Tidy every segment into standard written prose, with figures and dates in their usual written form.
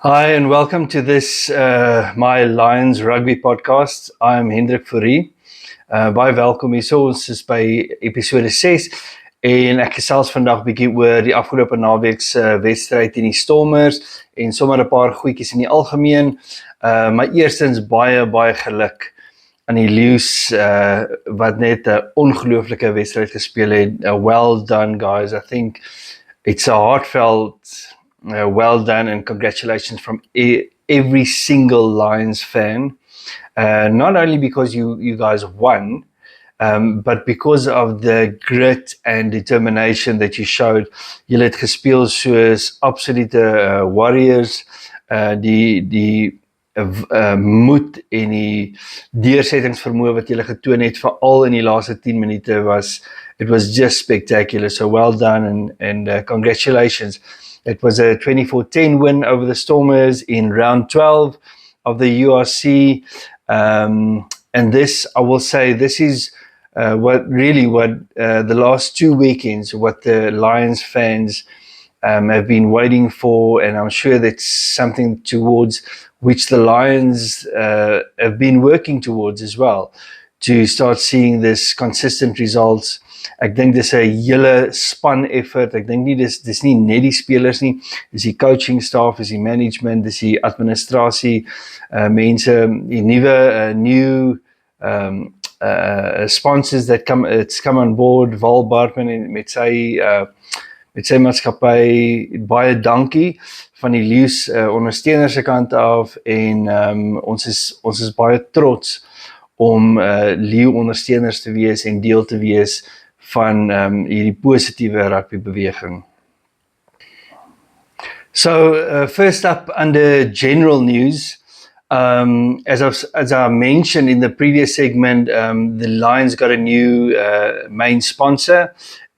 Hi, and welcome to this My Lions Rugby podcast. I'm Hendrik Fourie. Baie welkom hier. Ons is by episode 6 en ek gesels vandag bietjie oor die afgelope naweek se wedstryd teen die Stormers en sommer 'n paar goedjies in die algemeen. Maar eerstens baie geluk aan die Lions wat net 'n ongelooflike wedstryd gespeel het. Well done guys. I think it's a heartfelt well done and congratulations from every single Lions fan. Not only because you guys won, but because of the grit and determination that you showed. Julle het gespeel soos absolute warriors. Die moed en die deursettingsvermoë wat julle getoon het veral in die laaste 10 minute it was just spectacular. So well done and congratulations. It was a 24-10 win over the Stormers in round 12 of the URC. And this, I will say, this is what the last 2 weekends, what the Lions fans have been waiting for, and I'm sure that's something towards which the Lions have been working towards as well, to start seeing this consistent results. Ek dink dis 'n hele span effort. Ek dink nie dis nie net die spelers nie, dis die coaching staff, dis die management, dis die administrasie, mense, die nuwe new sponsors that come on board. Val Bartman met sy maatskappy, baie dankie van die Lions ondersteuners se kant af en ons is baie trots om Lions ondersteuners te wees en deel te wees van hierdie positiewe rugbybeweging. So first up under general news, as I mentioned in the previous segment, the Lions got a new main sponsor,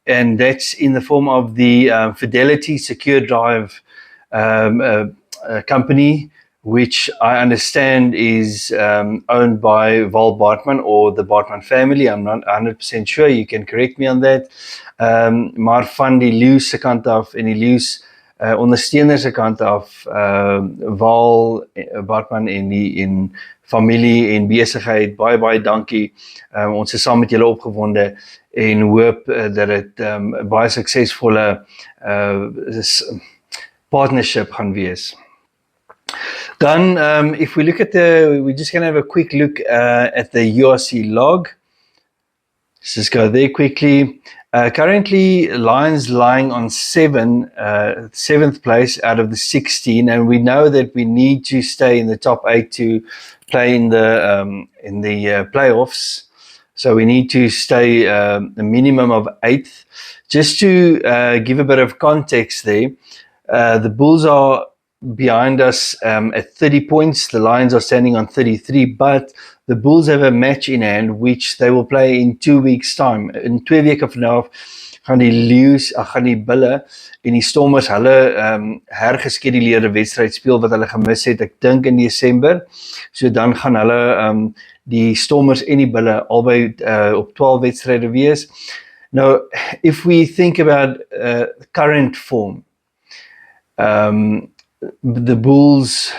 and that's in the form of the Fidelity Secure Drive company, which I understand is owned by Val Bartman or the Bartman family. I'm not 100% sure, you can correct me on that. Maar van die Lions se kant af en die Lions ondersteuners se kant af, Val Bartman en familie en besigheid, baie dankie. Ons is saam met julle opgewonde en hoop dat dit baie suksesvolle partnership gaan wees. Then, if we look at we're just going to have a quick look at the URC log. Let's just go there quickly. Currently, Lions lying on 7th place out of the 16, and we know that we need to stay in the top 8 to play in the playoffs. So we need to stay a minimum of 8th. Just to give a bit of context there, the Bulls are behind us at 30 points. The Lions are standing on 33, but the Bulls have a match in hand which they will play in 2 weeks time. In 2 weke van nou gaan die Bulle en die Stormers hulle hergeskeduleerde wedstryd speel wat hulle gemis het, ek dink in Desember. So dan gaan hulle die Stormers en die Bulle albei op 12 wedstryde wees. Now, if we think about current form, the Bulls,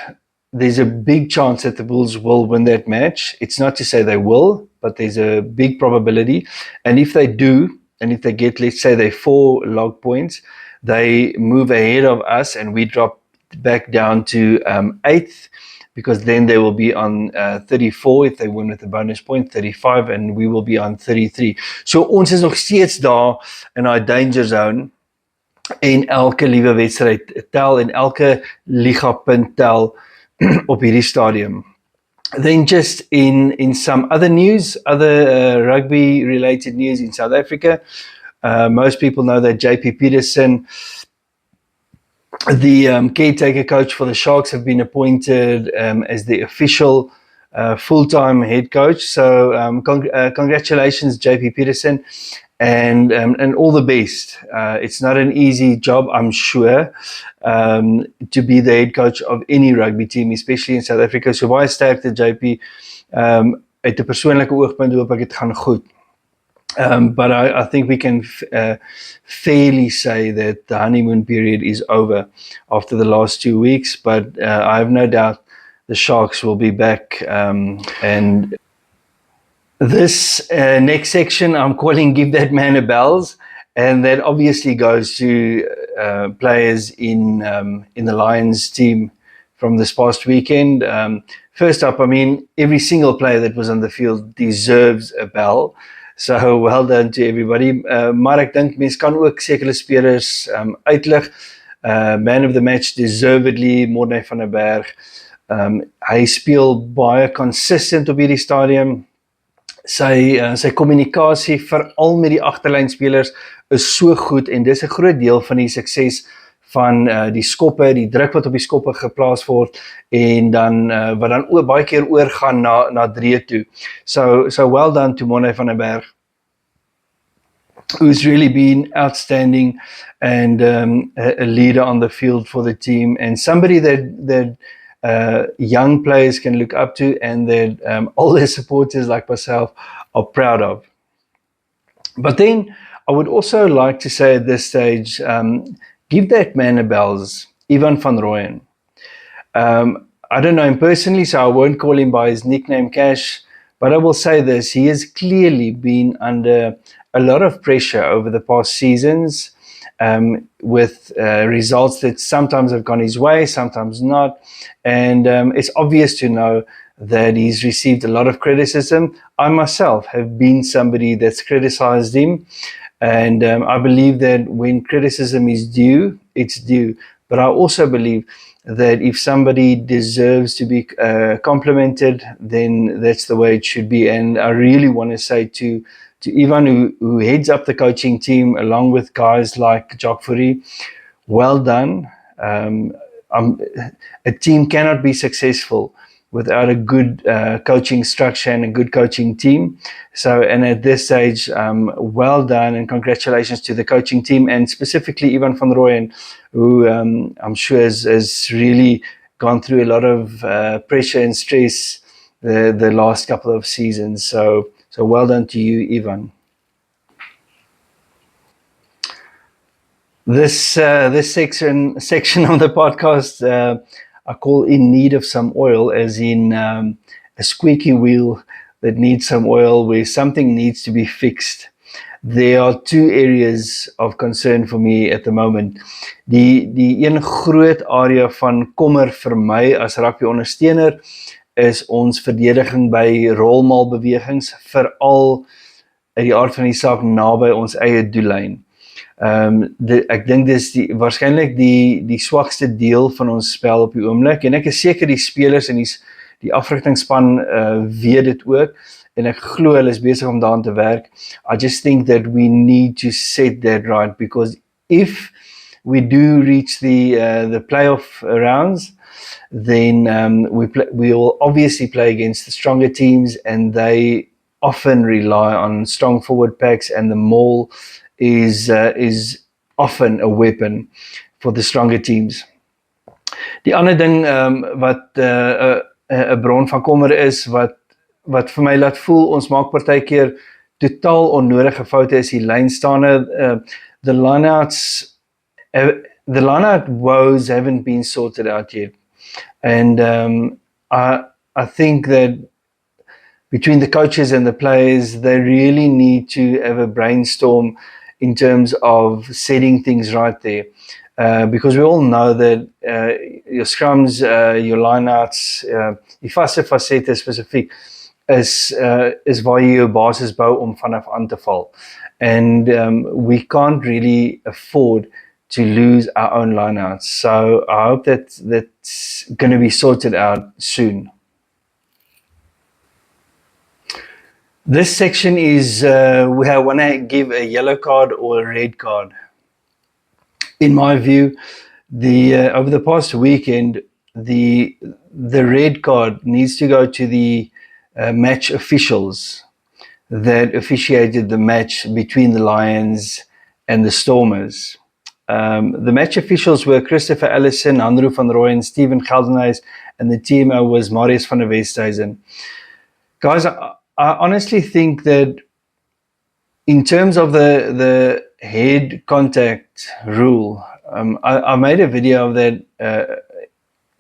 there's a big chance that the Bulls will win that match. It's not to say they will, but there's a big probability. And if they do, and if they get, let's say, they 4 log points, they move ahead of us and we drop back down to 8th, because then they will be on 34 if they win with the bonus point, 35, and we will be on 33. So ons is nog steeds daar in our danger zone. En elke liewe wedstryd tel en elke liga punt tel op hierdie stadium. Then just in some other news, other rugby related news in South Africa, most people know that JP Peterson, the caretaker coach for the Sharks, have been appointed as the official full-time head coach. So congratulations, JP Peterson. And all the best. It's not an easy job, I'm sure, to be the head coach of any rugby team, especially in South Africa. So baie sterkte JP. Uit 'n persoonlike oogpunt hoop ek dit gaan goed. But I think we can fairly say that the honeymoon period is over after the last 2 weeks. But I have no doubt the Sharks will be back. And this next section I'm calling Give That Man a Bells. And that obviously goes to players in the Lions team from this past weekend. First up, I mean, every single player that was on the field deserves a bell. So well done to everybody. Maar ek dink mense kan ook sekere spelers uitlig. Man of the match deservedly Morne van der Berg. Hy speel baie consistent op hierdie stadium. Sy kommunikasie veral met die agterlynspelers is so goed en dis 'n groot deel van die sukses van die skoppe, die druk wat op die skoppe geplaas word en dan wat dan ook baie keer oorgaan na Dree toe. So well done to Morne van der Berg, who's really been outstanding and a leader on the field for the team and somebody that young players can look up to and that all their supporters like myself are proud of. But then I would also like to say at this stage, give that man a bells, Ivan van Rooyen. I don't know him personally, so I won't call him by his nickname Cash, but I will say this, he has clearly been under a lot of pressure over the past seasons, with results that sometimes have gone his way, sometimes not. And it's obvious to know that he's received a lot of criticism. I myself have been somebody that's criticized him. And I believe that when criticism is due, it's due. But I also believe that if somebody deserves to be complimented, then that's the way it should be. And I really want to say to Ivan, who heads up the coaching team, along with guys like Jacques Fourie, well done. A team cannot be successful without a good coaching structure and a good coaching team. So, and at this stage, well done and congratulations to the coaching team and specifically Ivan van Rooyen, who I'm sure has really gone through a lot of pressure and stress the last couple of seasons. So well done to you, Ivan. This section of the podcast I call In Need of Some Oil, as in a squeaky wheel that needs some oil, where something needs to be fixed. There are two areas of concern for me at the moment. Die een groot area van kommer vir my as rugby ondersteuner is ons verdediging by rolmalbewegings, veral uit die aard van die saak naby ons eie doellyn. Ek dink dis waarskynlik die swakste deel van ons spel op die oomblik en ek is seker die spelers en die afrigtingspan weet dit ook en ek glo hulle is besig om daaraan te werk. I just think that we need to set that right, because if we do reach the playoff rounds, then we will obviously play against the stronger teams, and they often rely on strong forward packs, and the maul is often a weapon for the stronger teams. Die ander ding wat 'n bron van kommer is, wat vir my laat voel ons maak partykeer totaal onnodige foute, is die lynstaande. The lineout woes haven't been sorted out yet, and I think that between the coaches and the players, they really need to have a brainstorm in terms of setting things right there. Because we all know that your scrums, your lineouts, die vaste fasette spesifiek, is waar jy jou basis bou om vanaf aan te val. And we can't really afford to lose our own lineouts. So I hope that's going to be sorted out soon. This section is where I want to give a yellow card or a red card. In my view, over the past weekend, the red card needs to go to the match officials that officiated the match between the Lions and the Stormers. The match officials were Christopher Allison, Hanro van Rooyen, Stephen Geldenhuys, and the TMO was Marius van der Westhuizen. Guys, I honestly think that in terms of the head contact rule, I made a video of that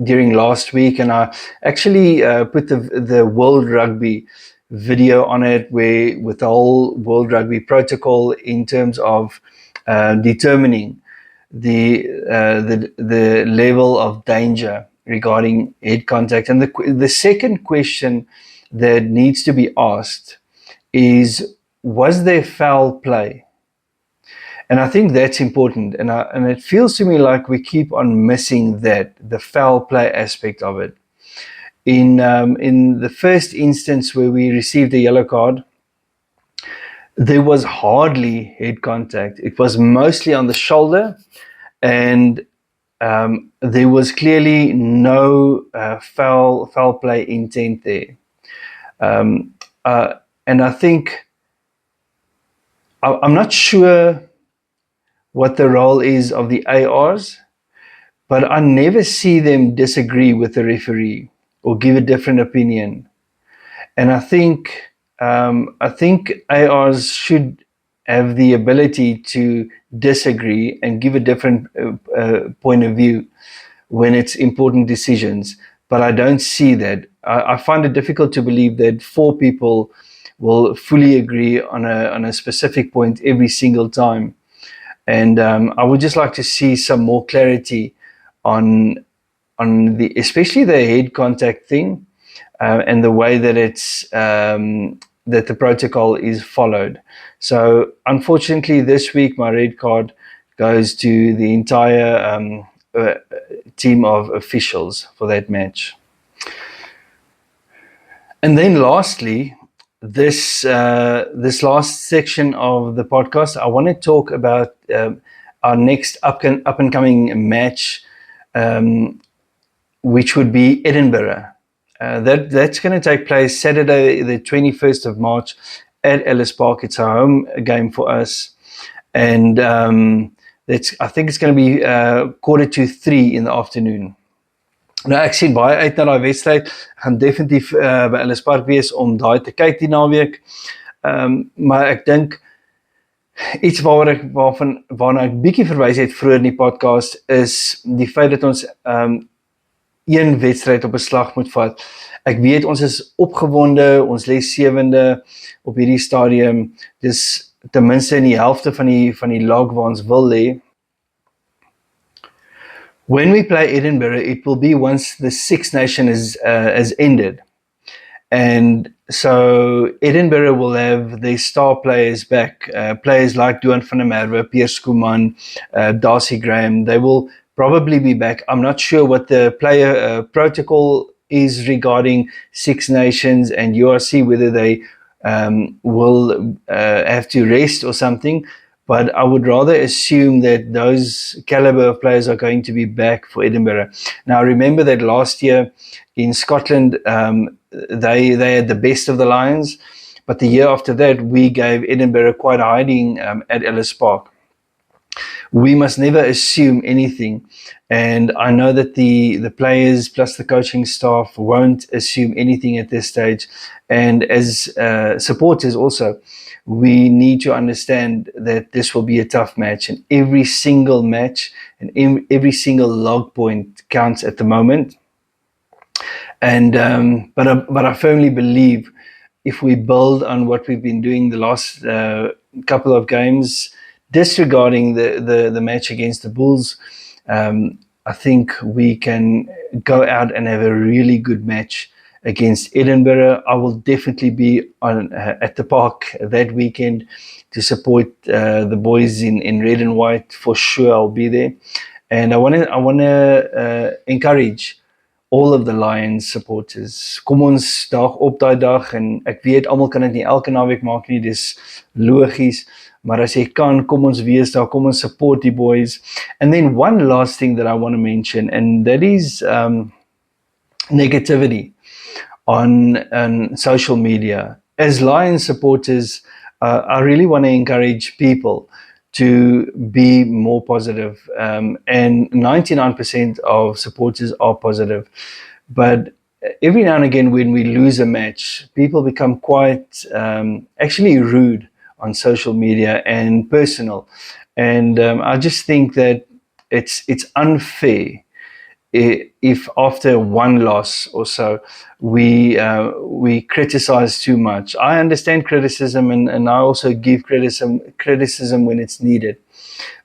during last week, and I actually put the World Rugby video on it, where with the whole World Rugby protocol in terms of determining the level of danger regarding head contact. And the second question that needs to be asked is, was there foul play? And I think that's important. And it feels to me like we keep on missing the foul play aspect of it. In the first instance where we received a yellow card, there was hardly head contact. It was mostly on the shoulder, and there was clearly no foul play intent there. And I think I'm not sure what the role is of the ARs, but I never see them disagree with the referee or give a different opinion. And I think ARs should have the ability to disagree and give a different point of view when it's important decisions. But I don't see that. I find it difficult to believe that 4 people will fully agree on a specific point every single time. And I would just like to see some more clarity on the, especially the head contact thing, and the way that it's that the protocol is followed. So unfortunately, this week my red card goes to the entire team of officials for that match. And then lastly, this last section of the podcast, I want to talk about our next up and coming match, which would be Edinburgh. That's going to take place Saturday, the 21st of March at Ellis Park. It's a home game for us, and I think it's going to be 2:45 in the afternoon. Nou, ek sien baie uit na daai wedstryd. Gaan definitief by Ellis Park wees om daai te kyk die naweek. Maar ek dink iets waarna ek bietjie verwys het vroeër in die podcast is die feit dat ons een wedstryd op 'n slag moet vat. Ek weet ons is opgewonde, ons lê 7de op hierdie stadium. Dis ten minste in die helfte van die log waar ons wil lê. When we play Edinburgh, it will be once the Six Nations has ended. And so Edinburgh will have their star players back, players like Duan van der Merwe, Piers Skuman, Darcy Graham. They will probably be back. I'm not sure what the player protocol is regarding Six Nations and URC, whether they will have to rest or something. But I would rather assume that those caliber of players are going to be back for Edinburgh. Now, remember that last year in Scotland, they had the best of the Lions, but the year after that, we gave Edinburgh quite a hiding at Ellis Park. We must never assume anything, and I know that the players plus the coaching staff won't assume anything at this stage. And as supporters also, we need to understand that this will be a tough match, and every single match and every single log point counts at the moment. And but I firmly believe if we build on what we've been doing the last couple of games, disregarding the match against the Bulls, I think we can go out and have a really good match against Edinburgh. I will definitely be at the park that weekend to support the boys in red and white. For sure, I'll be there, and I want to encourage all of the Lions supporters. Kom ons dag op daai dag, en ek weet almal kan dit nie elke naweek maak nie, dis logies, maar as jy kan, kom ons wees daar, kom ons support die boys. And then one last thing that I want to mention, and that is negativity on social media. As Lions supporters, I really want to encourage people to be more positive, and 99% of supporters are positive. But every now and again when we lose a match, people become quite actually rude on social media and personal. And I just think that it's unfair if after one loss or so we criticize too much. I understand criticism, and I also give criticism when it's needed.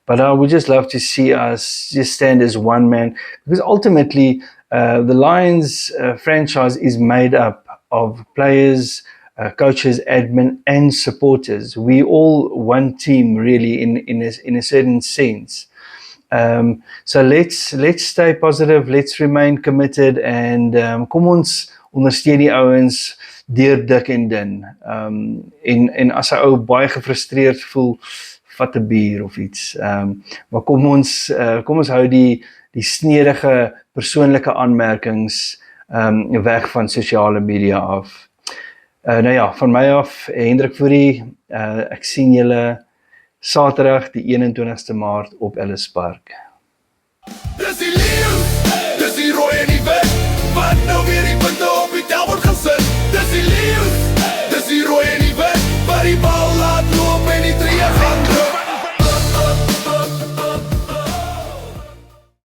But I would just love to see us just stand as one man, because ultimately the Lions franchise is made up of players, coaches, admin, and supporters. We all one team, really, in a certain sense. So let's stay positive, let's remain committed, and kom ons ondersteun die ouens deur dik en dun. En as 'n ou baie gefrustreerd voel, vat 'n bier of iets. Maar kom ons hou die snedige persoonlike aanmerkings weg van sosiale media af. Nou ja, van my af, Hendrik Fourie, ek sien julle Saterdag die 21ste Maart op Ellis Park.